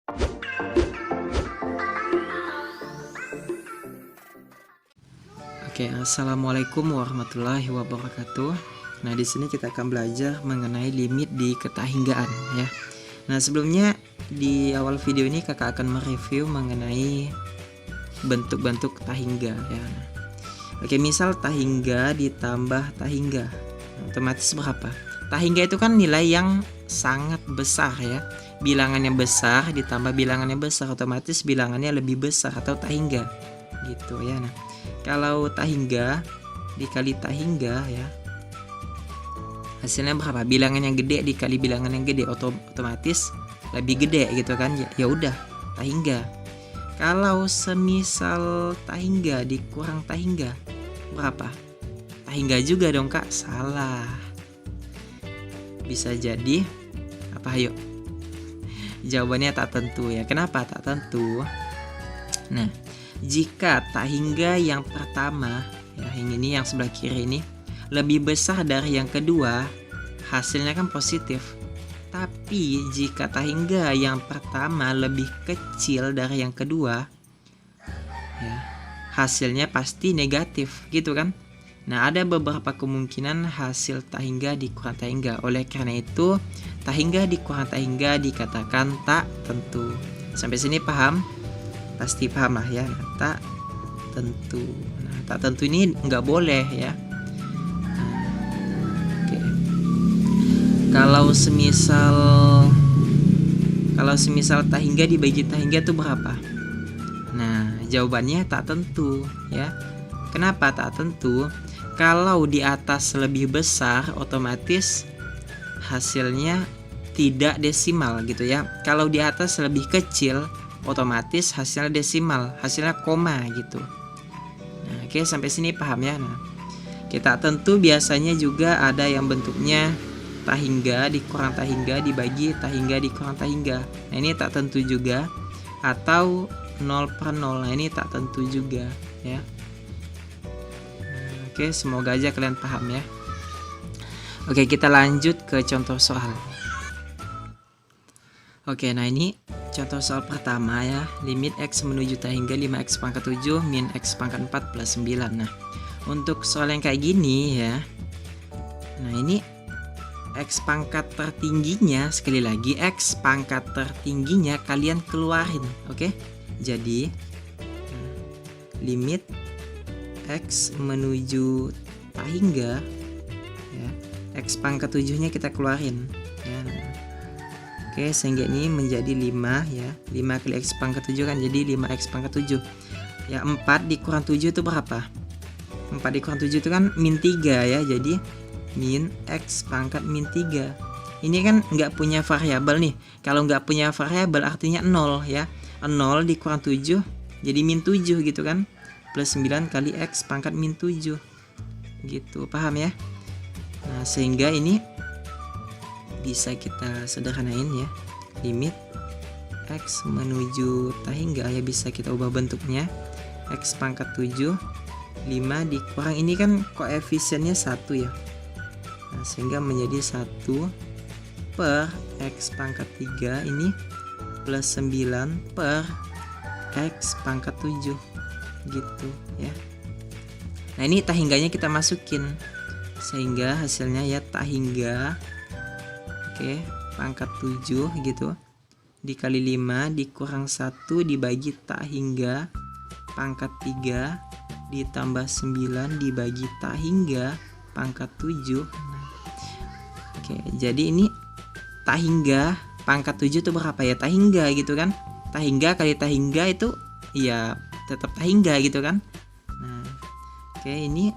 Oke, assalamualaikum warahmatullahi wabarakatuh. Nah, di sini kita akan belajar mengenai limit di ketahinggaan ya. Nah, sebelumnya di awal video ini kakak akan mereview mengenai bentuk-bentuk tahingga ya. Oke, misal tahingga ditambah tahingga, otomatis berapa? Tahingga itu kan nilai yang sangat besar ya. Bilangannya besar ditambah bilangannya besar, otomatis bilangannya lebih besar atau tahingga gitu ya. Nah, kalau tahingga dikali tahingga ya, hasilnya berapa? Bilangan yang gede dikali bilangan yang gede, otomatis lebih gede gitu kan. Ya udah, tahingga. Kalau semisal tahingga dikurang tahingga, berapa? Tahingga juga dong kak. Salah. Bisa jadi apa? Ayo. Jawabannya tak tentu ya. Kenapa tak tentu? Nah, jika tahingga yang pertama ya, yang ini yang sebelah kiri ini lebih besar dari yang kedua, hasilnya kan positif. Tapi jika tahingga yang pertama lebih kecil dari yang kedua ya, hasilnya pasti negatif gitu kan. Nah, ada beberapa kemungkinan hasil tahingga dikurang tahingga. Oleh karena itu, tahingga dikurang tahingga dikatakan tak tentu. Sampai sini paham? Pasti paham lah ya. Tak tentu. Nah, tak tentu ini nggak boleh ya. Oke. Kalau semisal tahingga dibagi tahingga itu berapa? Nah, jawabannya tak tentu ya. Kenapa tak tentu? Kalau di atas lebih besar, otomatis hasilnya tidak desimal gitu ya. Kalau di atas lebih kecil, otomatis hasilnya desimal, hasilnya koma gitu. Nah, oke, sampai sini paham ya. Nah, kita tentu biasanya juga ada yang bentuknya tahingga dikurang tahingga dibagi tahingga dikurang tahingga. Nah, ini tak tentu juga. Atau 0/0. Nah, ini tak tentu juga ya. Oke, semoga aja kalian paham ya. Oke, kita lanjut ke contoh soal. Oke, nah ini contoh soal pertama ya. Limit X menuju tahingga 5X pangkat 7 min X pangkat 4 plus 9. Nah, untuk soal yang kayak gini ya. Nah, ini X pangkat tertingginya, sekali lagi X pangkat tertingginya kalian keluarin. Oke, jadi limit X menuju tahingga ya, X pangkat 7-nya kita keluarin ya. Oke, sehingga ini menjadi 5 ya. 5 kali X pangkat 7 kan jadi 5X pangkat 7 ya. 4 dikurang 7 itu berapa? 4 dikurang 7 itu kan min 3 ya. Jadi min X pangkat min 3. Ini kan nggak punya variabel nih. Kalau nggak punya variabel artinya 0 ya. 0 dikurang 7 jadi min 7 gitu kan. Plus 9 kali X pangkat min 7 gitu, paham ya. Nah, sehingga ini bisa kita sederhanain ya. Limit X menuju tahingga ya, bisa kita ubah bentuknya. X pangkat 7 5 dikurang ini kan koefisiennya 1 ya. Nah, sehingga menjadi 1 per X pangkat 3 ini plus 9 per X pangkat 7 gitu ya. Nah, ini tahingganya kita masukin sehingga hasilnya ya tahingga oke pangkat 7 gitu dikali 5 dikurang 1 dibagi tahingga pangkat 3 ditambah 9 dibagi tahingga pangkat 7. Oke, jadi ini tahingga pangkat 7 itu berapa ya? Tahingga gitu kan. Tahingga kali tahingga itu ya tetap tahingga gitu kan. Nah, oke, ini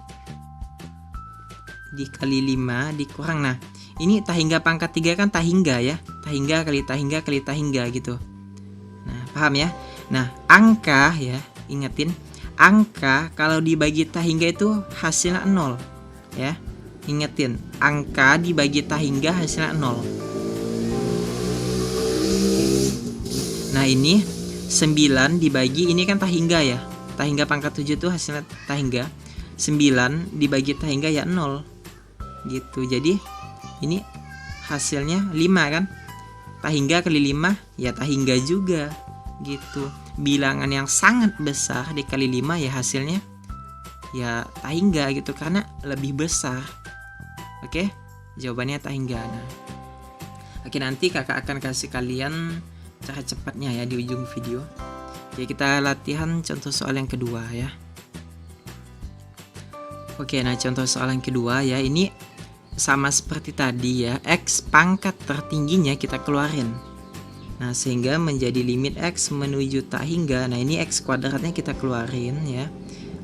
dikali 5 dikurang. Nah, ini tahingga pangkat 3 kan tahingga ya. Tahingga kali tahingga kali tahingga gitu. Nah, paham ya? Nah, angka ya, ingetin, angka kalau dibagi tahingga itu hasilnya 0 ya. Ingetin, angka dibagi tahingga hasilnya 0. Nah, ini 9 dibagi ini kan tahingga ya. Tahingga pangkat 7 itu hasilnya tahingga. 9 dibagi tahingga ya 0. Gitu. Jadi ini hasilnya 5 kan. tak hingga kali 5 ya tak hingga juga gitu. Bilangan yang sangat besar dikali 5 ya hasilnya ya tak hingga gitu, karena lebih besar. Oke, jawabannya tak hingga. Nah, oke, nanti kakak akan kasih kalian cara cepatnya ya di ujung video. Oke, kita latihan contoh soal yang kedua ya. Oke, nah contoh soal yang kedua ya, ini sama seperti tadi ya, X pangkat tertingginya kita keluarin. Nah, sehingga menjadi limit X menuju tak hingga. Nah, ini X kuadratnya kita keluarin ya.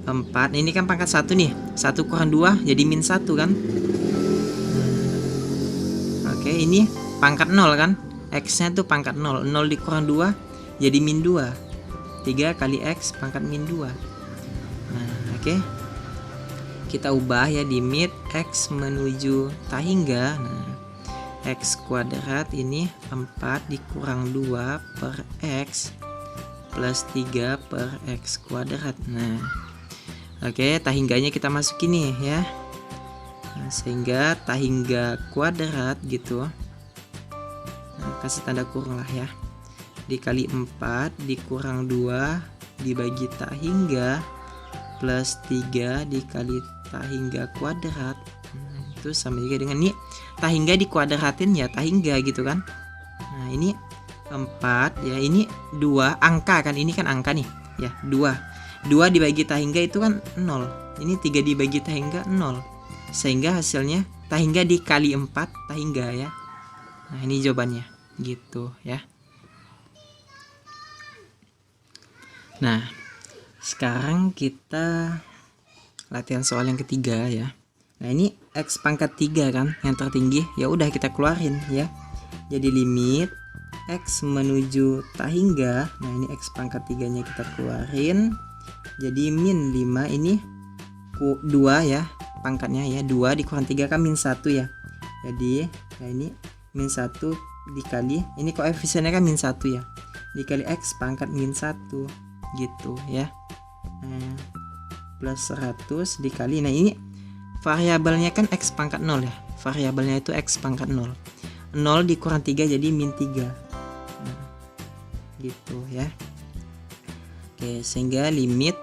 4, nah, ini kan pangkat 1 nih. 1 kurang 2 jadi min 1 kan. Oke, ini pangkat 0 kan. X-nya tuh pangkat 0. 0 dikurang 2 jadi min 2. 3 kali X pangkat min 2. Nah, oke. Kita ubah ya, limit X menuju tak hingga. Nah, X kuadrat ini 4 dikurang 2 per X plus 3 per X kuadrat. Nah, oke, tak hingganya kita masukin nih ya. Nah, sehingga tak hingga kuadrat gitu. Nah, kasih tanda kurung lah ya. Dikali 4 dikurang 2 dibagi tak hingga plus 3 dikali tak hingga kuadrat. Nah, itu sama juga dengan ini tak hingga dikuadratin ya tak hingga gitu kan. Nah, ini 4 ya, ini 2 angka kan, ini kan angka nih ya, 2 dibagi tak hingga itu kan 0. Ini 3 dibagi tak hingga 0. Sehingga hasilnya tak hingga dikali 4 tak hingga ya. Nah, ini jawabannya gitu ya. Nah, sekarang kita latihan soal yang ketiga ya. Nah, ini X pangkat 3 kan yang tertinggi, ya udah kita keluarin ya. Jadi limit X menuju tak hingga. Nah, ini X pangkat 3-nya kita keluarin. Jadi min 5, ini 2 ya pangkatnya ya. 2 dikurang 3 kan min 1 ya. Jadi ya ini min 1 dikali, ini koefisiennya kan min 1 ya, dikali X pangkat min 1 gitu ya. Nah, plus 100 dikali, nah ini variabelnya kan X pangkat 0 ya, variabelnya itu X pangkat 0. 0 dikurang 3 jadi min 3. Nah, gitu ya. Oke, sehingga limit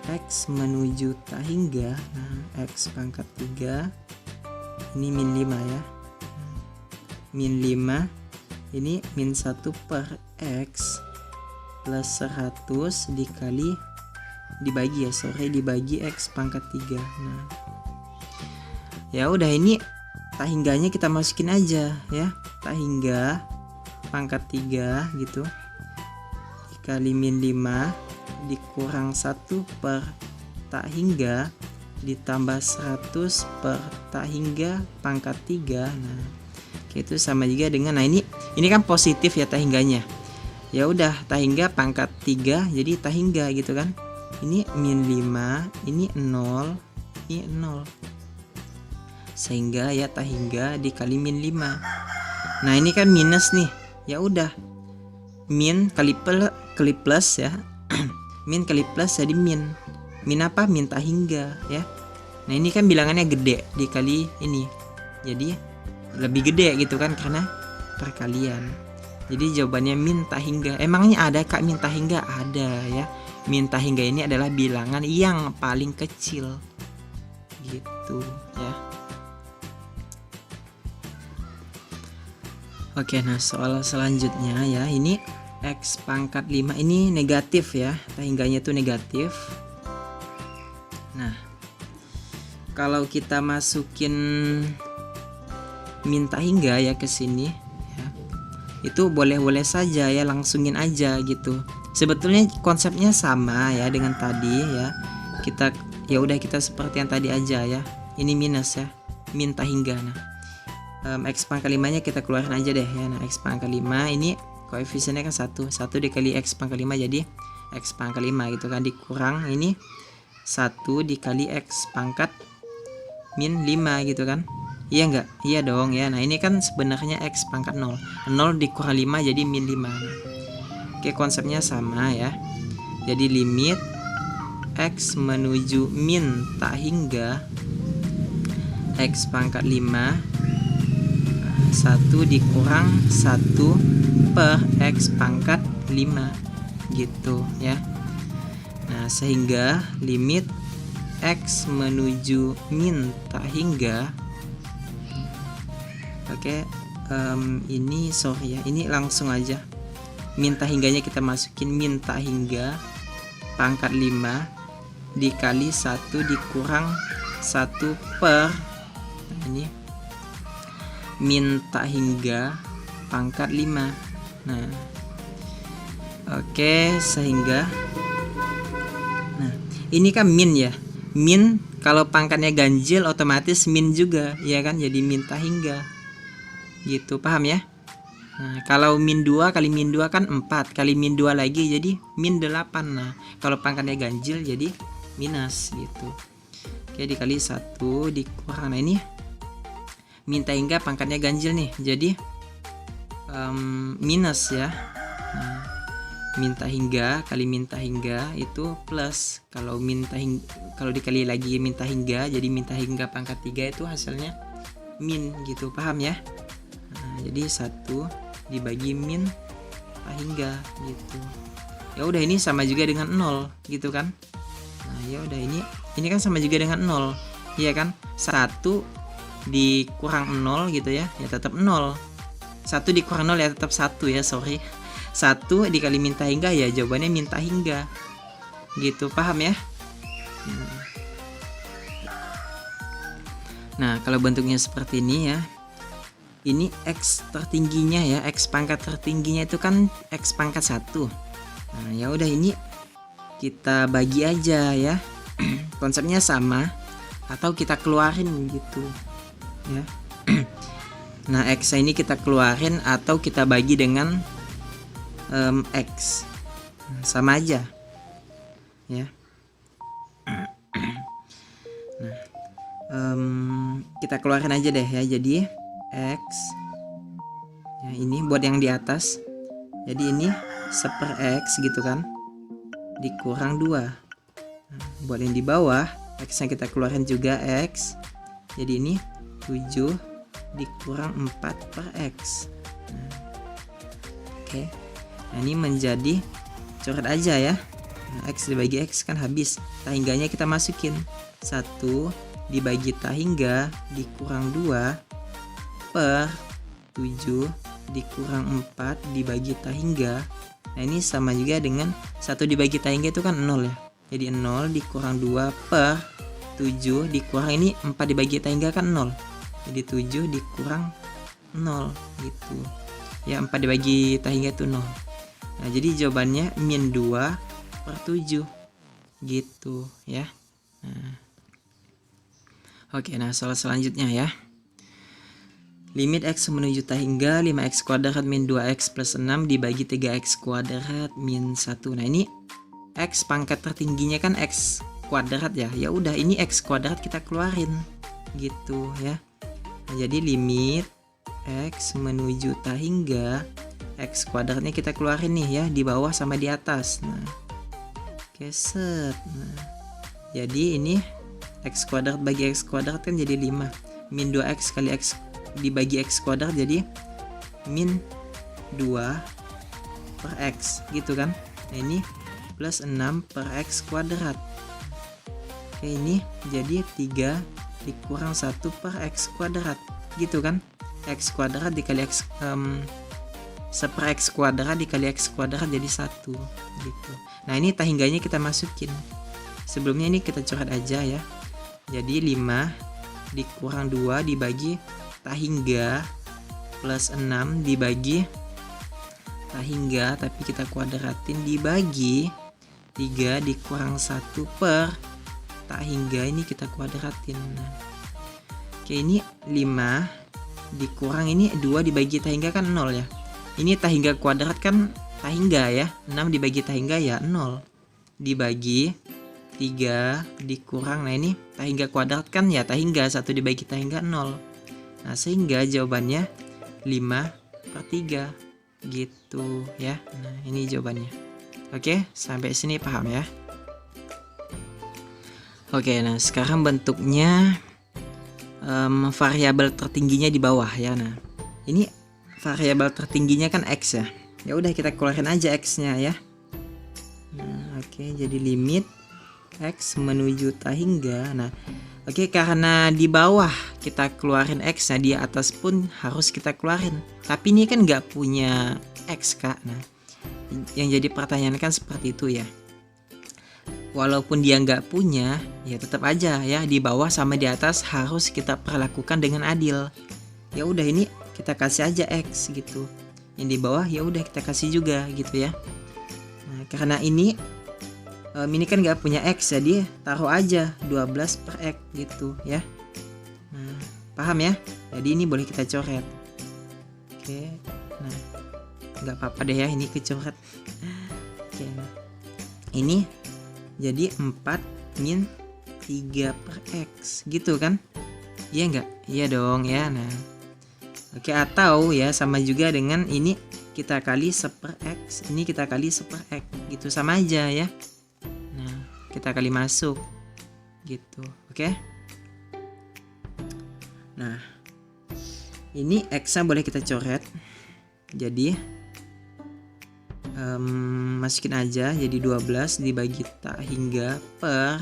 X menuju tak hingga, nah X pangkat 3 ini min 5 ya. Min 5 ini min 1 per X plus 100 dikali dibagi ya, dibagi X pangkat 3. Nah, ya udah, ini tak hingganya kita masukin aja ya. Tak hingga pangkat 3 gitu dikali min 5 dikurang 1 per tak hingga ditambah 100 per tak hingga pangkat 3. Nah, itu sama juga dengan, nah ini kan positif ya tak hingganya. Ya udah, tak hingga pangkat 3 jadi tak hingga gitu kan. Ini min 5, ini 0, ini 0. Sehingga ya tak hingga dikali min 5. Nah, ini kan minus nih. Ya udah, min kali plus ya. Min kali plus jadi min. Min apa? Min tak hingga ya. Nah, ini kan bilangannya gede dikali ini. Jadi lebih gede gitu kan karena perkalian. Jadi jawabannya min tak hingga. Emangnya ada kak min tak hingga? Ada ya. Min tak hingga ini adalah bilangan yang paling kecil gitu ya. Oke, nah soal selanjutnya ya, ini X pangkat 5 ini negatif ya, tak hingganya itu negatif. Nah, kalau kita masukin min tak hingga ya ke sini ya, itu boleh-boleh saja ya, langsungin aja gitu. Sebetulnya konsepnya sama ya dengan tadi ya. Kita ya udah, kita seperti yang tadi aja ya. Ini minus ya, min tak hingga. Nah, X pangkat 5-nya kita keluarin aja deh ya. Nah, X pangkat 5 ini koefisiennya kan 1 dikali X pangkat 5 jadi X pangkat 5 gitu kan, dikurang ini 1 dikali X pangkat min 5 gitu kan. Iya enggak? Iya dong ya. Nah, ini kan sebenarnya X pangkat 0 dikurang 5 jadi min 5. Oke, konsepnya sama ya. Jadi limit X menuju min tak hingga X pangkat 5 1 dikurang 1 per X pangkat 5 gitu ya. Nah, sehingga limit X menuju min tak hingga, oke, ini sorry ya, ini langsung aja min tak hingganya kita masukin min tak hingga pangkat 5 dikali 1 dikurang 1 per, nah ini min tak hingga pangkat 5. Nah, oke, sehingga nah ini kan min ya, min kalau pangkatnya ganjil otomatis min juga ya kan, jadi min tak hingga gitu, paham ya. Nah, kalau min 2 kali min 2 kan 4, kali min 2 lagi jadi min 8. Nah, kalau pangkatnya ganjil jadi minus gitu. Oke, dikali 1 dikurang, nah ini min tak hingga pangkatnya ganjil nih, jadi minus ya. Nah, min tak hingga kali min tak hingga itu plus, kalau kalau dikali lagi min tak hingga jadi min tak hingga pangkat 3 itu hasilnya min gitu, paham ya. Nah, jadi 1 dibagi min tak hingga gitu. Ya udah, ini sama juga dengan 0 gitu kan. Nah, ya udah, ini kan sama juga dengan 0 iya kan. 1 dikurang 0 gitu ya, ya tetap 0. 1 dikurang 0 ya tetap 1 ya, sorry. 1 dikali min tak hingga ya jawabannya min tak hingga gitu, paham ya. Nah, kalau bentuknya seperti ini ya, ini X tertingginya ya, X pangkat tertingginya itu kan X pangkat 1. Nah, ya udah, ini kita bagi aja ya. Konsepnya sama atau kita keluarin gitu ya. Nah, X ini kita keluarin atau kita bagi dengan X, sama aja ya. Nah, kita keluarin aja deh ya, jadi X ya, ini buat yang di atas, jadi ini 1/X gitu kan, dikurang 2. Nah, buat yang di bawah X yang kita keluarin juga X, jadi ini 7 dikurang 4/X. Nah, oke. Nah, ini menjadi, coret aja ya. Nah, X dibagi X kan habis, tak hingganya kita masukin, 1 dibagi tak hingga dikurang 2 per 7 dikurang 4 dibagi tak hingga. Nah, ini sama juga dengan 1 dibagi tak hingga itu kan 0 ya, jadi 0 dikurang 2 per 7 dikurang ini 4 dibagi tak hingga kan 0, jadi 7 dikurang 0 gitu ya, 4 dibagi tak hingga itu 0. Nah, jadi jawabannya min 2/7 gitu ya. Nah, oke, nah soal selanjutnya ya. Limit X menuju tak hingga 5X kuadrat min 2X plus 6 dibagi 3X kuadrat min 1. Nah, ini X pangkat tertingginya kan X kuadrat ya. Ya udah, ini X kuadrat kita keluarin gitu ya. Nah, jadi limit X menuju tak hingga X kuadratnya kita keluarin nih ya, di bawah sama di atas. Nah, oke, set. Nah, jadi ini X kuadrat bagi X kuadrat kan jadi 5. Min 2X kali X dibagi X kuadrat jadi min 2/X gitu kan. Nah, ini plus 6/X kuadrat. Oke, ini jadi 3 dikurang 1/X kuadrat gitu kan. X kuadrat dikali X 1/X kuadrat dikali X kuadrat jadi 1 gitu. Nah, ini tak hingganya kita masukin. Sebelumnya ini kita coret aja ya. Jadi 5 dikurang 2 dibagi tak hingga plus 6 dibagi tak hingga tapi kita kuadratin dibagi 3 dikurang 1 per tak hingga ini kita kuadratin. Nah, oke, ini 5 dikurang ini 2 dibagi tak hingga kan 0 ya. Ini tak hingga kuadrat kan tak hingga ya. 6 dibagi tak hingga ya 0. Dibagi 3 dikurang, nah ini tak hingga kuadrat kan ya tak hingga, 1 dibagi tak hingga 0. Nah, sehingga jawabannya 5/3 gitu ya. Nah, ini jawabannya. Oke, sampai sini paham ya. Oke, nah sekarang bentuknya variabel tertingginya di bawah ya. Nah, ini variabel tertingginya kan X ya. Ya udah kita keluarin aja X-nya ya. Nah, oke, jadi limit X menuju tak hingga. Nah, oke, karena di bawah kita keluarin X, nah di atas pun harus kita keluarin. Tapi ini kan nggak punya X, Kak. Nah, yang jadi pertanyaan kan seperti itu ya. Walaupun dia nggak punya, ya tetap aja ya di bawah sama di atas harus kita perlakukan dengan adil. Ya udah, ini kita kasih aja X gitu. Yang di bawah ya udah kita kasih juga gitu ya. Nah, karena ini kan nggak punya X, jadi taruh aja 12 per X gitu ya. Nah, paham ya? Jadi ini boleh kita coret. Oke, nah nggak apa-apa deh ya ini kecoret. Oke, nah ini jadi 4 min 3 per X gitu kan? Iya nggak? Iya dong ya. Nah, oke, atau ya sama juga dengan ini kita kali 1 X, ini kita kali 1 X gitu, sama aja ya. Nah, kita kali masuk gitu, oke. Nah, ini X-nya boleh kita coret. Jadi masukin aja jadi 12 dibagi tak hingga per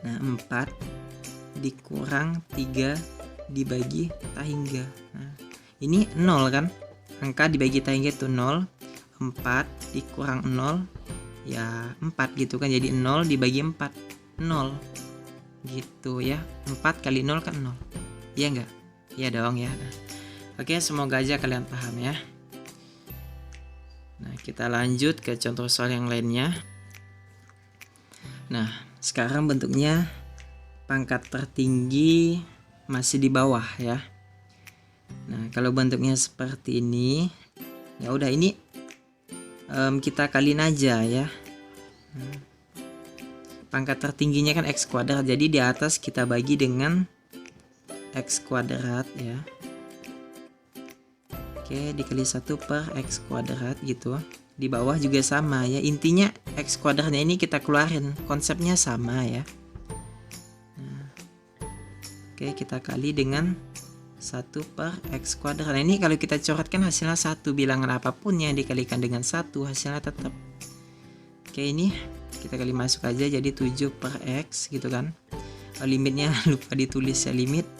4 dikurang 3 dibagi tak hingga. Nah, ini 0 kan? Angka dibagi tak hingga itu 0. 4 dikurang 0 ya 4 gitu kan, jadi 0 dibagi 4 0 gitu ya. 4 kali 0 kan 0. Iya enggak? Iya dong ya. Nah, oke, semoga aja kalian paham ya. Nah, kita lanjut ke contoh soal yang lainnya. Nah, sekarang bentuknya pangkat tertinggi masih di bawah ya. Nah, kalau bentuknya seperti ini, ya udah ini kita kaliin aja ya. Pangkat tertingginya kan X kuadrat, jadi di atas kita bagi dengan X kuadrat ya. Oke, dikali 1 per X kuadrat gitu. Di bawah juga sama ya. Intinya X kuadratnya ini kita keluarin. Konsepnya sama ya. Nah, oke, kita kali dengan 1 per X kuadrat. Nah, ini kalau kita coretkan hasilnya 1. Bilangan apapun yang dikalikan dengan 1 hasilnya tetap. Oke, ini kita kali masuk aja jadi 7 per X gitu kan. Limitnya lupa ditulis ya, limit.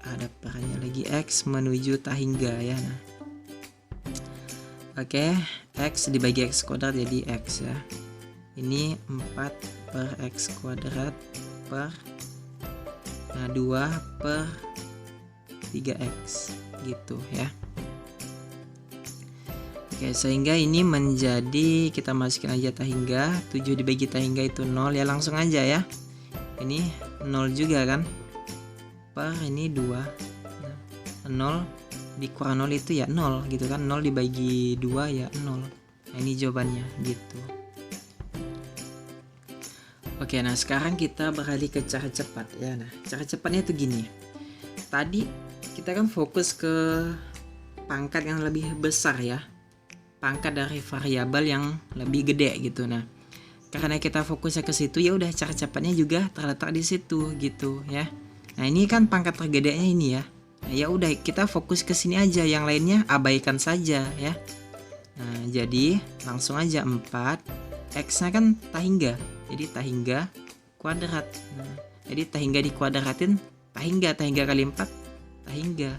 Ada perannya lagi X menuju tak hingga ya. Nah, oke, X dibagi X kuadrat jadi X ya. Ini 4 per X kuadrat per 2 per 3X gitu ya. Oke, sehingga ini menjadi, kita masukin aja tak hingga, 7 dibagi tak hingga itu 0 ya, langsung aja ya. Ini 0 juga kan, per ini 2. Nah, 0 dikurang 0 itu ya 0 gitu kan, 0 dibagi 2 ya 0. Nah, ini jawabannya gitu. Oke, nah sekarang kita beralih ke cara cepat ya. Nah, cara cepatnya itu gini. Tadi kita kan fokus ke pangkat yang lebih besar ya. Pangkat dari variabel yang lebih gede gitu. Nah, karena kita fokusnya ke situ, ya udah cara cepatnya juga terletak di situ gitu ya. Nah, ini kan pangkat tergedenya ini ya. Nah, ya udah kita fokus ke sini aja, yang lainnya abaikan saja ya. Nah, jadi langsung aja 4 X-nya kan tak hingga. Jadi tak hingga kuadrat. Nah, jadi tak hingga dikuadratin, tak hingga kali 4 tak hingga.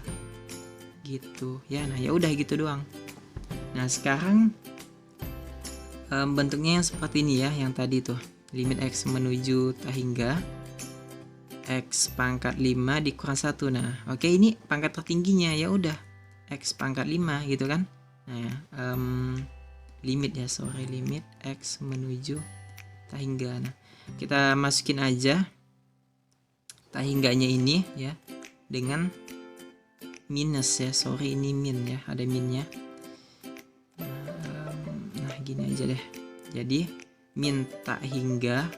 Gitu ya. Nah, ya udah gitu doang. Nah, sekarang bentuknya yang seperti ini ya, yang tadi tuh. Limit X menuju tak hingga. X pangkat 5 dikurang 1. Nah, oke, ini pangkat tertingginya, ya udah X pangkat 5 gitu kan. Nah, limit X menuju tak hingga. Nah, kita masukin aja tak hingganya ini ya dengan minus ya. Ini min ya, ada minnya. Nah, gini aja deh. Jadi min tak hingga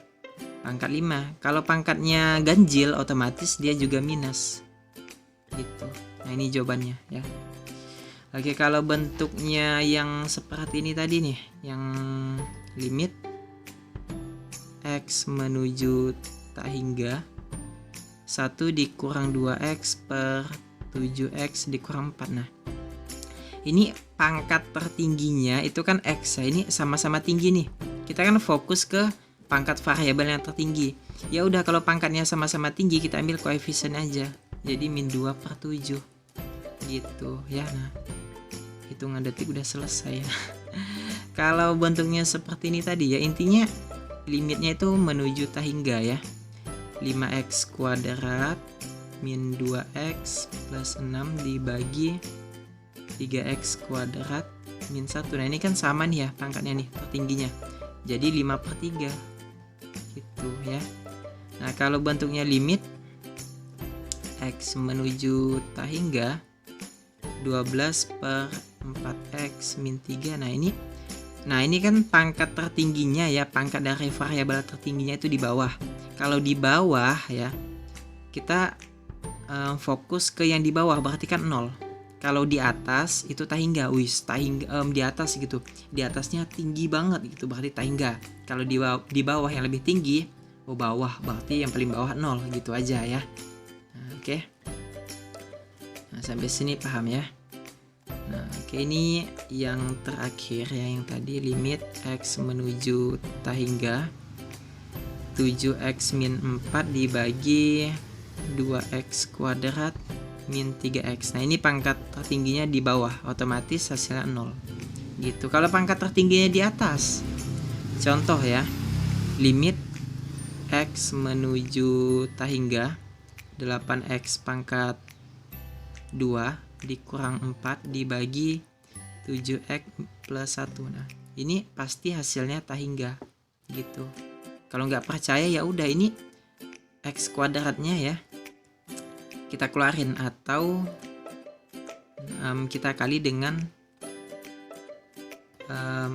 pangkat 5. Kalau pangkatnya ganjil otomatis dia juga minus gitu. Nah, ini jawabannya ya. Oke, kalau bentuknya yang seperti ini tadi nih, yang limit X menuju tak hingga 1 dikurang 2X per 7x dikurang 4. Nah, ini pangkat tertingginya itu kan x ya. Ini sama-sama tinggi nih. Kita kan fokus ke pangkat variabel yang tertinggi. Ya udah, kalau pangkatnya sama-sama tinggi kita ambil koefisien aja. Jadi min 2/7 gitu ya. Nah, hitungan detik udah selesai ya. Kalau bentuknya seperti ini tadi ya, intinya limitnya itu menuju tak hingga ya. 5x kuadrat min 2x plus 6 dibagi 3x kuadrat min 1. Nah, ini kan sama nih ya pangkatnya nih, tertingginya. Jadi 5/3 gitu ya. Nah, kalau bentuknya limit x menuju tak hingga 12/4x min 3. Nah, ini kan pangkat tertingginya ya, pangkat dari variabel tertingginya itu di bawah. Kalau di bawah ya, kita fokus ke yang di bawah, berarti kan 0. Kalau di atas itu tak hingga, di atas gitu. Di atasnya tinggi banget gitu, berarti tak hingga. Kalau di bawah yang lebih tinggi, bawah, berarti yang paling bawah 0 gitu aja ya. Nah, oke. Nah, sampai sini paham ya. Nah, oke, ini yang terakhir ya, yang tadi limit x menuju tak hingga 7x min 4 dibagi 2x kuadrat min 3x. Nah, ini pangkat tertingginya di bawah, otomatis hasilnya 0 gitu. Kalau pangkat tertingginya di atas, contoh ya, limit x menuju tak hingga 8x pangkat 2 dikurang 4 dibagi 7x plus 1. Nah, ini pasti hasilnya tak hingga gitu. Kalau nggak percaya ya udah, ini x kuadratnya ya kita keluarin, atau kita kali dengan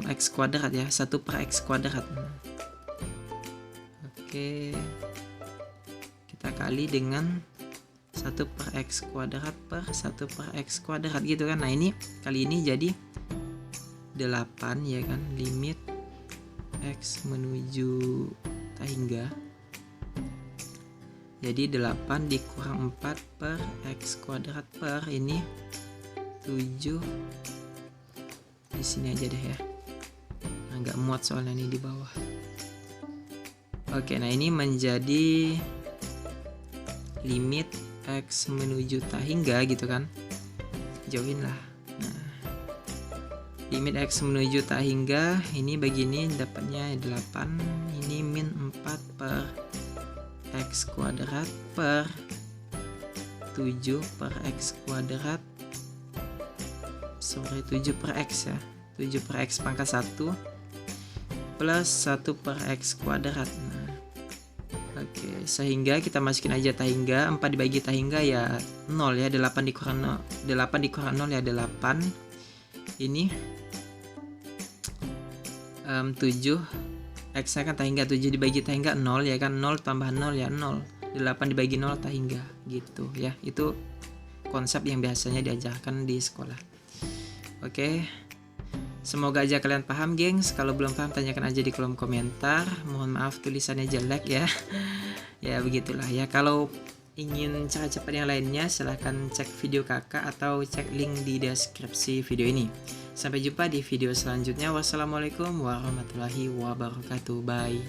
x kuadrat ya, 1/x kuadrat. Oke, kita kali dengan 1/x kuadrat per 1/x kuadrat gitu kan. Nah, ini kali ini jadi 8 ya kan, limit x menuju tak hingga. Jadi 8 dikurang 4 per x kuadrat per ini 7. Di sini aja deh ya. Nggak muat soalnya ini di bawah. Oke, nah ini menjadi limit x menuju tak hingga gitu kan. Jauhin lah. Nah, limit x menuju tak hingga ini begini, dapatnya 8, ini min 4 per x kuadrat per 7 per x kuadrat, 7/x ya, 7/x pangkat 1 plus 1/x kuadrat. Nah, oke, sehingga kita masukin aja tak hingga, 4 dibagi tak hingga ya 0 ya, 8 dikurang 0 ya 8. Ini 7 x kan tak hingga, 7 dibagi tak hingga 0 ya kan, 0 tambah 0 ya 0, 8 dibagi 0 tak hingga gitu ya. Itu konsep yang biasanya diajarkan di sekolah. Oke, semoga aja kalian paham gengs. Kalau belum paham tanyakan aja di kolom komentar. Mohon maaf tulisannya jelek ya. Ya begitulah ya. Kalau ingin cara cepat yang lainnya silahkan cek video kakak atau cek link di deskripsi video ini. Sampai jumpa di video selanjutnya. Wassalamualaikum warahmatullahi wabarakatuh. Bye.